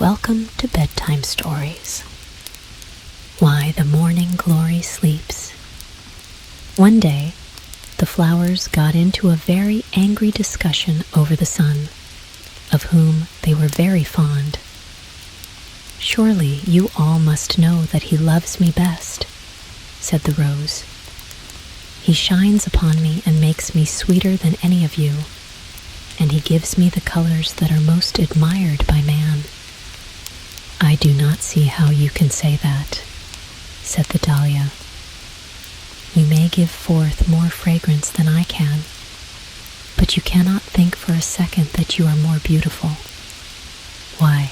Welcome to Bedtime Stories. Why the Morning Glory Sleeps. One day, the flowers got into a very angry discussion over the sun, of whom they were very fond. "Surely you all must know that he loves me best," said the rose. "He shines upon me and makes me sweeter than any of you, and he gives me the colors that are most admired by man." "I do not see how you can say that," said the dahlia. "You may give forth more fragrance than I can, but you cannot think for a second that you are more beautiful. Why,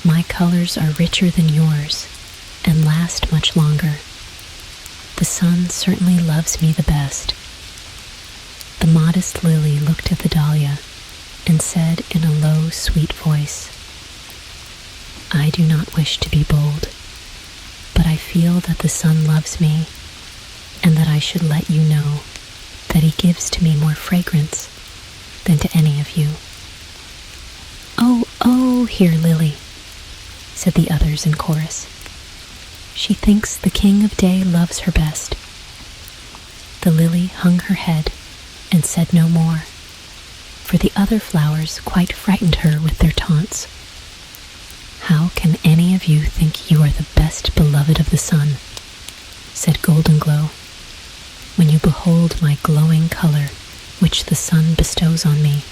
my colors are richer than yours and last much longer. The sun certainly loves me the best." The modest lily looked at the dahlia and said in a low, sweet voice, "I do not wish to be bold, but I feel that the sun loves me and that I should let you know that he gives to me more fragrance than to any of you." Oh, hear Lily," said the others in chorus. "She thinks the king of day loves her best." The lily hung her head and said no more, for the other flowers quite frightened her with their taunts. "How can any of you think you are the best beloved of the sun?" said Golden Glow. "When you behold my glowing color, which the sun bestows on me,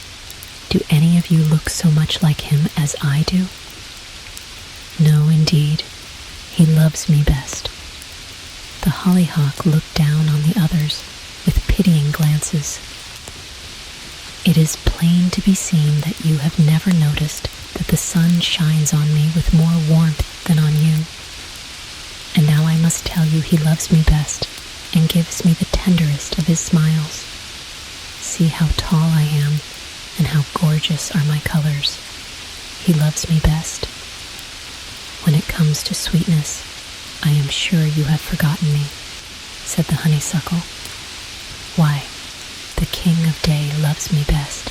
do any of you look so much like him as I do? No, indeed, he loves me best." The hollyhock looked down on the others with pitying glances. "It is plain to be seen that you have never noticed that the sun shines on me with more warmth than on you. And now I must tell you he loves me best and gives me the tenderest of his smiles. See how tall I am and how gorgeous are my colors. He loves me best. When it comes to sweetness, I am sure you have forgotten me," said the honeysuckle. "Why, the king of day loves me best,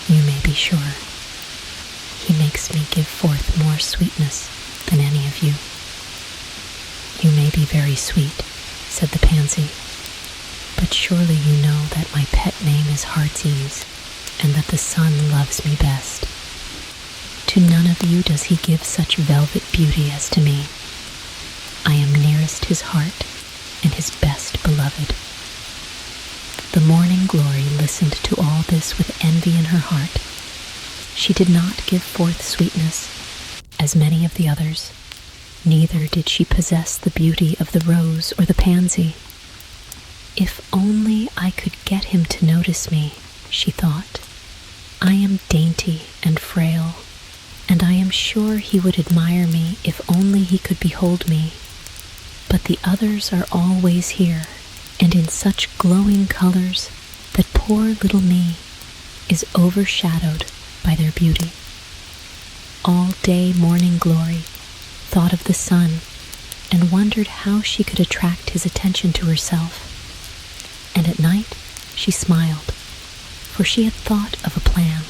you may be sure. He makes me give forth more sweetness than any of you." "You may be very sweet," said the pansy, "but surely you know that my pet name is Heartsease, and that the sun loves me best. To none of you does he give such velvet beauty as to me. I am nearest his heart and his best beloved." The Morning Glory listened to all this with envy in her heart. She did not give forth sweetness, as many of the others, neither did she possess the beauty of the rose or the pansy. "If only I could get him to notice me," she thought. "I am dainty and frail, and I am sure he would admire me if only he could behold me. But the others are always here, and in such glowing colors that poor little me is overshadowed by their beauty." All day Morning Glory thought of the sun and wondered how she could attract his attention to herself. And at night she smiled, for she had thought of a plan.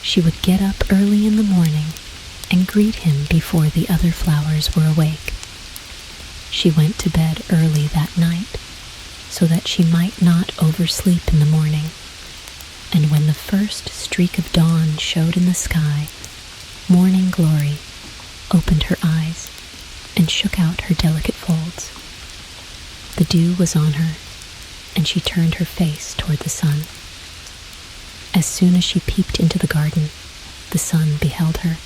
She would get up early in the morning and greet him before the other flowers were awake. She went to bed early that night so that she might not oversleep in the morning. And when the first streak of dawn showed in the sky, Morning Glory opened her eyes and shook out her delicate folds. The dew was on her, and she turned her face toward the sun. As soon as she peeped into the garden, the sun beheld her.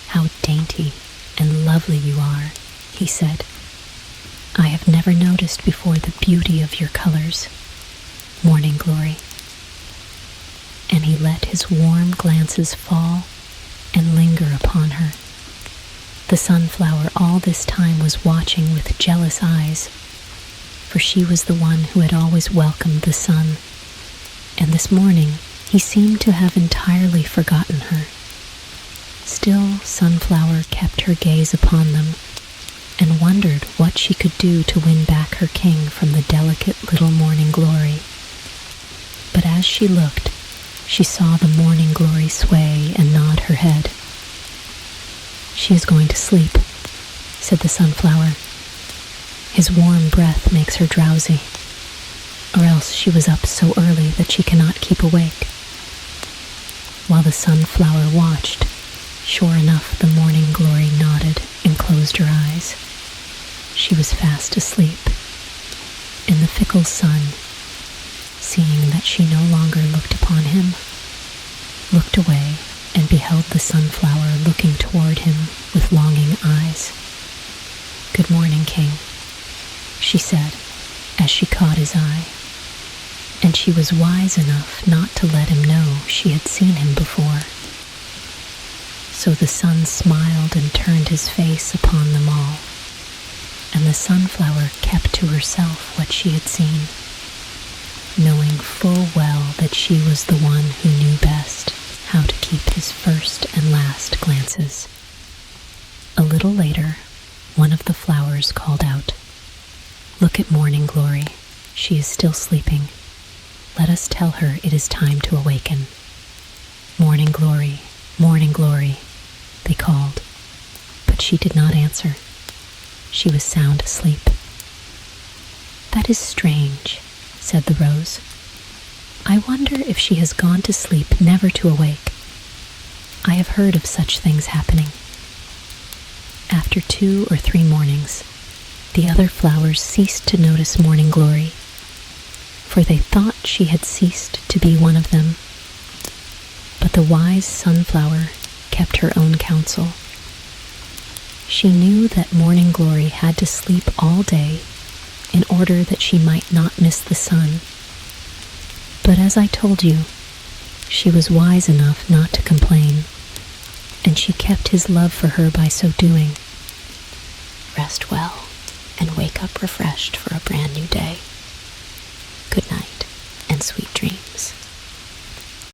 "How dainty and lovely you are," he said. "I have never noticed before the beauty of your colors, Morning Glory." And he let his warm glances fall and linger upon her. The sunflower all this time was watching with jealous eyes, for she was the one who had always welcomed the sun, and this morning he seemed to have entirely forgotten her. Still, Sunflower kept her gaze upon them and wondered what she could do to win back her king from the delicate little Morning Glory. But as she looked, she saw the Morning Glory sway and nod her head, She is going to sleep, said the sunflower. His warm breath makes her drowsy, or else she was up so early that she cannot keep awake. While the sunflower watched, sure enough the morning glory nodded and closed her eyes. She was fast asleep, and the fickle sun, seeing that she no longer looked upon him, looked away and beheld the sunflower looking toward him with longing eyes. "Good morning, King," she said as she caught his eye, and she was wise enough not to let him know she had seen him before. So the sun smiled and turned his face upon them all, and the sunflower kept to herself what she had seen, knowing full well that she was the one who knew best how to keep his first and last glances. A little later, one of the flowers called out, "Look at Morning Glory. She is still sleeping. Let us tell her it is time to awaken." "Morning Glory, Morning Glory," they called, but she did not answer. She was sound asleep. "That is strange," said the rose. "I wonder if she has gone to sleep never to awake. I have heard of such things happening." After 2 or 3 mornings, the other flowers ceased to notice Morning Glory, for they thought she had ceased to be one of them. But the wise sunflower kept her own counsel. She knew that Morning Glory had to sleep all day in order that she might not miss the sun. But as I told you, she was wise enough not to complain, and she kept his love for her by so doing. Rest well and wake up refreshed for a brand new day. Good night and sweet dreams.